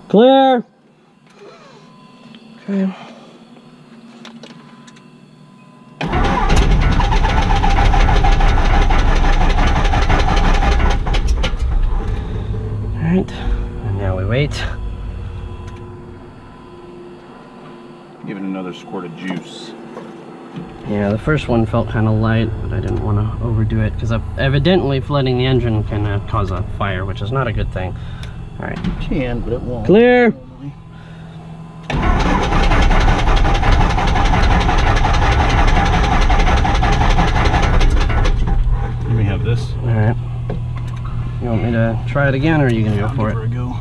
Clear. Okay. Alright, and now we wait. Give it another squirt of juice. Yeah, the first one felt kind of light, but I didn't want to overdo it because evidently flooding the engine can cause a fire, which is not a good thing. Alright. It can, but it won't. Clear! Let me have this. Alright. You want me to try it again, or are you going to go for it? Give her a go.